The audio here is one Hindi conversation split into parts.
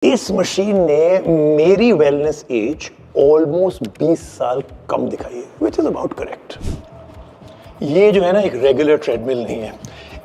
इस मशीन ने मेरी वेलनेस एज ऑलमोस्ट 20 साल कम दिखाई है, विच इज अबाउट करेक्ट। ये जो है ना, एक रेगुलर ट्रेडमिल नहीं है।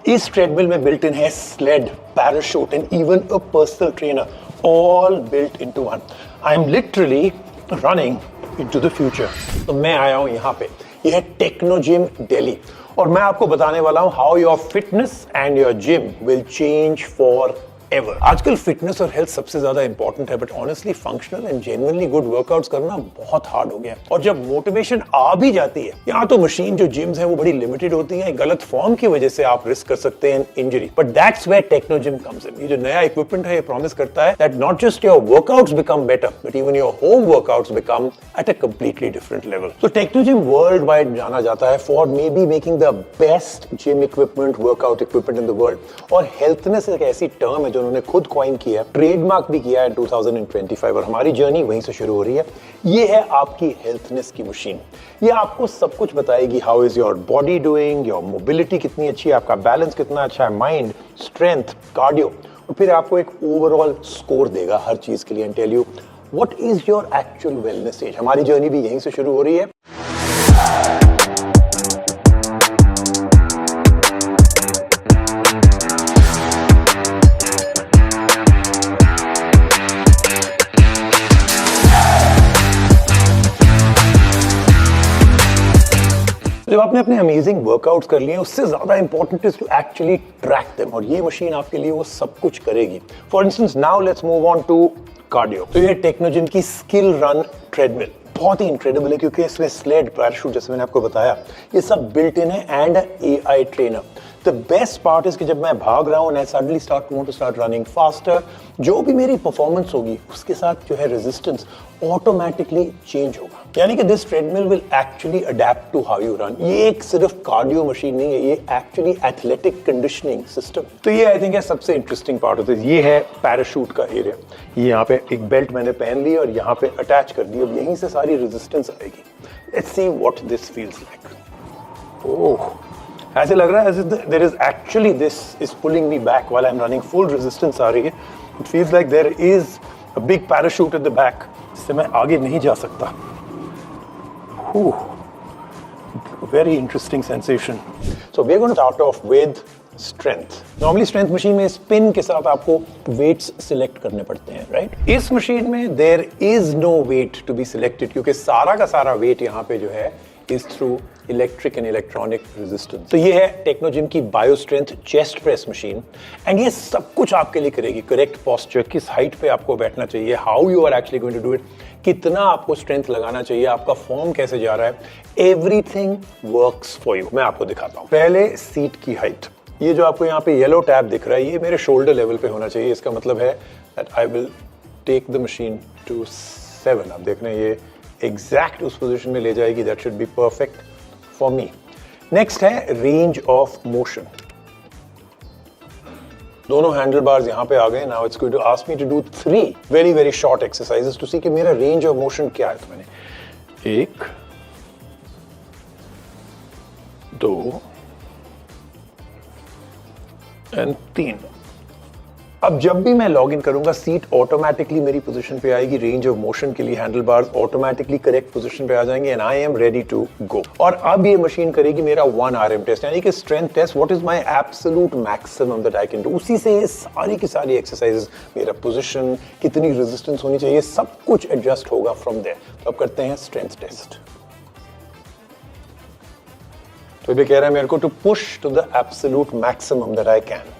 इस ट्रेडमिल में बिल्ट इन है sled, parachute and even a personal trainer, all built into one. I am literally running into the future. तो मैं आया हूं यहाँ पे, यह है टेक्नोजिम दिल्ली, और मैं आपको बताने वाला हूं how your fitness and your gym will change for ever. आजकल फिटनेस और हेल्थ सबसे ज्यादा इंपॉर्टेंट है, but honestly functional and genuinely good workouts करना बहुत हार्ड हो गया है। और जब मोटिवेशन आ भी जाती है, यहाँ तो मशीन जो जिम्स हैं वो बड़ी लिमिटेड होती हैं, गलत फॉर्म की वजह से आप रिस्क कर सकते हैं injury. But that's where Technogym comes in. ये जो नया इक्विपमेंट है, ये प्रॉमिस करता है that not just your workouts become better, but even your home workouts become at a completely different level. तो टेक्नोजिम वर्ल्ड वाइड जाना जाता है for maybe making the best gym equipment, workout equipment in the world. और हेल्थनेस एक ऐसी टर्म है जो उन्होंने खुद कॉइन किया, ट्रेडमार्क भी किया है 2025, और हमारी जर्नी वहीं से शुरू हो रही है। ये है आपकी हेल्थनेस की मशीन। ये आपको सब कुछ बताएगी, how is your body doing, your mobility कितनी अच्छी है, आपका बैलेंस कितना अच्छा है, माइंड, स्ट्रेंथ, कार्डियो, और फिर आपको एक ओवरऑल स्कोर देगा हर चीज के लिए, and tell you what is your actual wellness stage. हमारी जर्नी भी यहीं से शुरू हो रही है। जब आपने अपने अमेजिंग वर्कआउट्स कर लिए, उससे ज्यादा important is to actually track them, और ये मशीन आपके लिए वो सब कुछ करेगी। For instance, now let's move on to cardio. तो ये टेक्नोजिम की स्किल रन ट्रेडमिल बहुत ही इंक्रेडिबल है, क्योंकि इसमें स्लेड, पैराशूट, जैसे मैंने आपको बताया, ये सब बिल्ट इन है, and AI trainer. The best part is कि जब मैं भाग रहा हूँ and I suddenly want to start running faster, जो भी मेरी परफॉर्मेंस होगी उसके साथ जो है रेजिस्टेंस ऑटोमेटिकली चेंज होगा। यानी कि this treadmill will actually adapt to how you run. ये एक सिर्फ कार्डियो मशीन नहीं है, ये एक्चुअली एथलेटिक कंडीशनिंग सिस्टम। तो ये आई थिंक है सबसे इंटरेस्टिंग पार्ट होता है। ये है पैराशूट का एरिया। ये यहाँ पे एक बेल्ट मैंने पहन ली और यहाँ पे अटैच कर दी, अब यहीं से सारी रेजिस्टेंस आएगी। Let's see what this feels like. Oh, ऐसे लग रहा है as if there is actually this is pulling me back while I'm running, full resistance आ रही है। It feels like there is a big parachute at the back, जिससे मैं आगे नहीं जा सकता। Very interesting sensation. So we're going to start off with strength. Normally strength machine में spin के साथ आपको weights select करने पड़ते हैं, right? इस मशीन में there is no weight to be selected, क्योंकि सारा का सारा weight यहाँ पे जो है is through electric and electronic resistance. तो ये है टेक्नोजिम की bio strength chest press machine, and ये सब कुछ आपके लिए करेगी। करेक्ट पोस्चर, किस हाइट पे आपको बैठना चाहिए, how you are actually going to do it, कितना आपको स्ट्रेंथ लगाना चाहिए, आपका फॉर्म कैसे जा रहा है, एवरीथिंग वर्क्स फॉर यू। मैं आपको दिखाता हूँ। पहले सीट की हाइट, ये जो आपको यहाँ पे येलो टैब दिख रहा है, ये मेरे शोल्डर लेवल पे होना चाहिए। इसका मतलब है that I will take the machine to 7। आप देख रहे हैं ये एग्जैक्ट उस पोजीशन में ले जाएगी। That should be perfect for me. Next है रेंज ऑफ मोशन। दोनों हैंडल बार्स यहां पे आ गए। Now it's going to ask me to do 3 very very short exercises to see कि मेरा रेंज ऑफ मोशन क्या है। तो मैंने 1, 2 एंड 3। अब जब भी मैं लॉग इन करूंगा, सीट ऑटोमेटिकली मेरी पोजीशन पे आएगी। रेंज ऑफ मोशन के लिए handle bars automatically correct position पे आ जाएंगे, and I am ready to go. और अब ये मशीन करेगी मेरा 1 RM टेस्ट, यानी कि strength test. What is my absolute maximum that I can do. उसी से ये सारी की सारी एक्सरसाइजेस, मेरा पोजीशन, कितनी रेजिस्टेंस होनी चाहिए, सब कुछ एडजस्ट होगा फ्रॉम देयर। तो अब करते हैं स्ट्रेंथ टेस्ट। तो ये कह रहा है मेरे को to push to the absolute maximum that I can.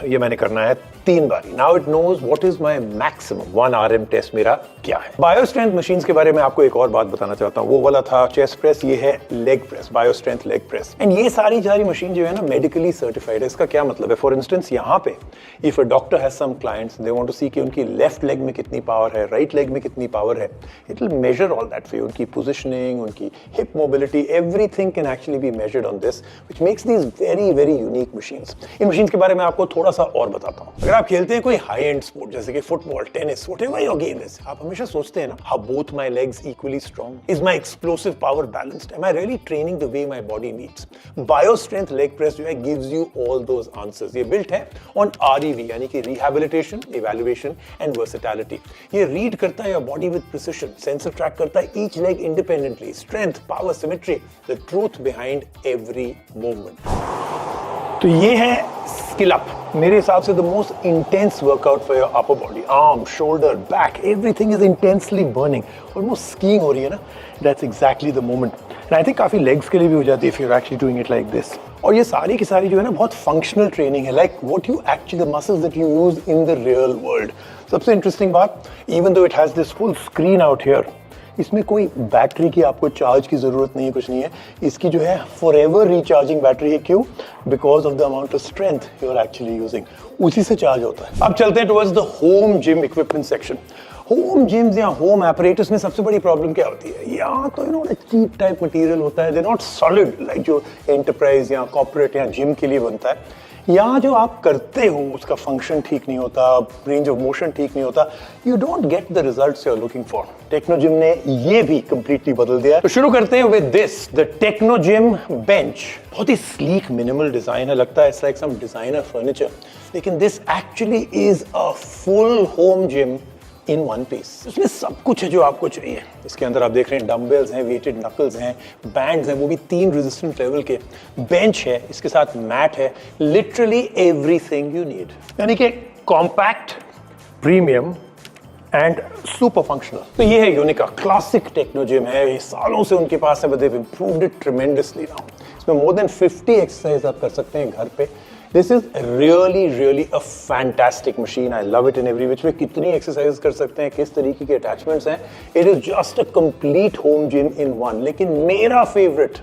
ये मैंने करना है 3 बारी। Now it knows what is my maximum 1 RM test मेरा क्या है। बायो स्ट्रेंथ मशीन्स के बारे में आपको एक और बात बताना चाहता हूँ। वो वाला था चेस्ट प्रेस, ये है leg press, bio strength leg press. And ये सारी मशीन जो है ना मेडिकली सर्टिफाइड है। इसका क्या मतलब है? फॉर इंस्टेंस यहाँ पे if a doctor has some clients, they want to see कि उनकी लेफ्ट लेग में कितनी पावर है, राइट लेग में कितनी पावर है, it will measure all that for you. उनकी पोजिशनिंग, उनकी hip mobility, everything can actually be measured on this, which makes these very very unique machines. In machines के बारे में आपको थोड़ा सा और बताता हूँ। अगर आप खेलते हैं कोई हाई एंड स्पोर्ट जैसे कि football, tennis, whatever your game is, आप हमेशा सोचते हैं ना, how both my legs equally strong, is my explosive power balanced, am I really training the way my body needs. Bio strength leg press जो है gives you all those answers. ये बिल्ट है ऑन REV यानी कि रिहैबिलिटेशन, इवैल्यूएशन एंड वर्सेटिलिटी। ये रीड करता है your body with precision, sensor track करता है each leg independently, strength, power, symmetry, the truth behind every movement. तो ये है स्किल अप, मेरे हिसाब से the most intense workout for your upper body, arm, shoulder, back, everything is intensely burning, almost skiing हो रही है ना, that's exactly the moment. And I think काफी लेग्स के लिए भी हो जाती है if you are actually doing it like this. और ये सारी की सारी जो है ना बहुत फंक्शनल ट्रेनिंग है, like what you actually the muscles that you use in the real world. सबसे इंटरेस्टिंग बात, even though it has this full screen out here, इसमें कोई बैटरी की आपको चार्ज की जरूरत नहीं है, कुछ नहीं है। इसकी जो है फॉरएवर रिचार्जिंग बैटरी है। क्यों? Because of the amount of strength you are actually using, उसी से चार्ज होता है। अब चलते हैं towards the home gym equipment section. Home gyms या होम एपरेटस में सबसे बड़ी प्रॉब्लम क्या होती है? या तो you know cheap type material होता है, दे नॉट सॉलिड लाइक जो एंटरप्राइज या कॉर्पोरेट या जिम के लिए बनता है, या जो आप करते हो उसका फंक्शन ठीक नहीं होता, रेंज ऑफ मोशन ठीक नहीं होता, you don't get the results you are looking for. Technogym ने ये भी कंप्लीटली बदल दिया। तो शुरू करते हैं with this, the Technogym bench. बहुत ही स्लीक मिनिमल डिजाइन है, लगता है it's like some designer furniture, लेकिन this actually is a full home gym in one piece. इसमें सब कुछ है जो आपको चाहिए। इसके अंदर आप देख रहे हैं डंबल्स हैं, वेटेड नकल्स हैं, बैंड्स हैं, वो भी 3 रेजिस्टेंट लेवल के, बेंच है, इसके साथ मैट है, लिटरली एवरीथिंग यू नीड। यानी कि compact, premium and super functional. तो ये है यूनिका, क्लासिक टेक्नोजिम है, ये सालों से उनके पास है, but they have improved it tremendously now. इसमें मोर देन 50 एक्सरसाइज आप कर सकते हैं घर पे। This is really a fantastic machine. I love it in every which way. कितनी एक्सरसाइज कर सकते हैं, किस तरीके के अटैचमेंट्स हैं, it is just a complete home gym in one. लेकिन मेरा फेवरेट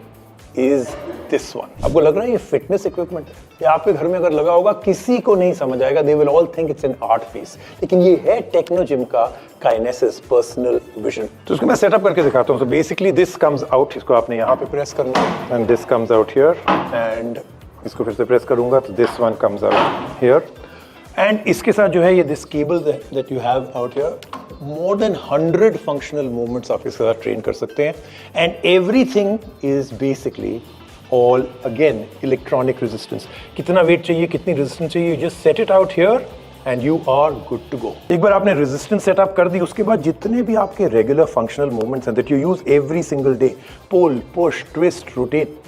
इज दिस वन। आपको लग रहा है ये फिटनेस इक्विपमेंट है, ये आपके घर में अगर लगा होगा किसी को नहीं समझ आएगा, they will all think it's an art piece, लेकिन ये है टेक्नोजिम का काइनेसिस पर्सनल विजन। तो उसको मैं सेटअप करके दिखाता हूँ। So basically this comes out, इसको आपने यहाँ पे प्रेस करना है, and this comes out here, and इसको फिर से प्रेस करूंगा तो this one comes out here, and इसके साथ जो है ये this cable that you have out here, more than 100 functional movements आप इसके साथ ट्रेन कर सकते हैं, and everything is basically all again electronic resistance. कितना वेट चाहिए, कितनी रेजिस्टेंस चाहिए, just set it out here and you are good to go. एक बार आपने रेजिस्टेंस सेटअप कर दी, उसके बाद जितने भी आपके रेगुलर फंक्शनल मूवमेंट्स हैं that you use every single day, pull, push, twist, rotate,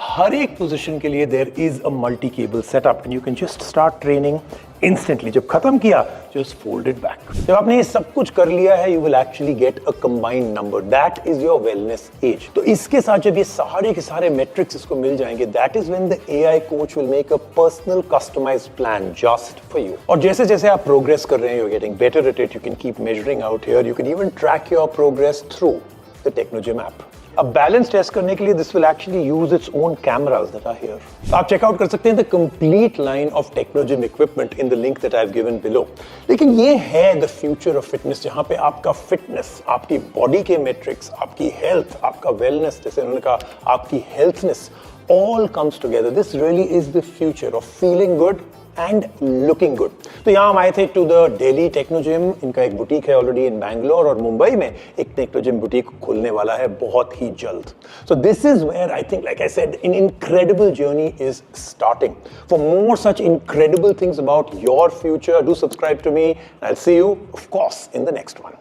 हर एक पोजीशन के लिए there is a multi cable setup and you can just start training instantly. जब खत्म किया जस्ट फोल्ड इट बैक। जब आपने ये सब कुछ कर लिया है, you will actually get a combined number, that is your wellness age. तो इसके साथ जब ये सारे के सारे मेट्रिक्स इसको मिल जाएंगे, that is when the AI coach will make a personal customised plan just for you. और जैसे जैसे आप प्रोग्रेस कर रहे हैं, you are getting better at it, you can keep measuring out here, you can even track your progress through the Technogym app. अब बैलेंस टेस्ट करने के लिए this will actually use its own cameras that are here. आप चेकआउट कर सकते हैं the complete line of Technogym equipment in the link that I have given below. लेकिन ये है द फ्यूचर ऑफ फिटनेस, जहां पे आपका फिटनेस, आपकी बॉडी के मेट्रिक्स, आपकी हेल्थ, आपका वेलनेस, जैसे उन्होंने कहा आपकी हेल्थनेस, all comes together. This really is the future of feeling good and looking good. तो यहाँ हम आए थे to the Delhi Technogym। इनका एक बुटीक है ऑलरेडी इन बैंगलोर, और मुंबई में एक टेक्नोजिम बुटीक खुलने वाला है बहुत ही जल्द। So this is where I think, like I said, an incredible journey is starting. For more such incredible things about your future, do subscribe to me. I'll see you, of course, in the next one.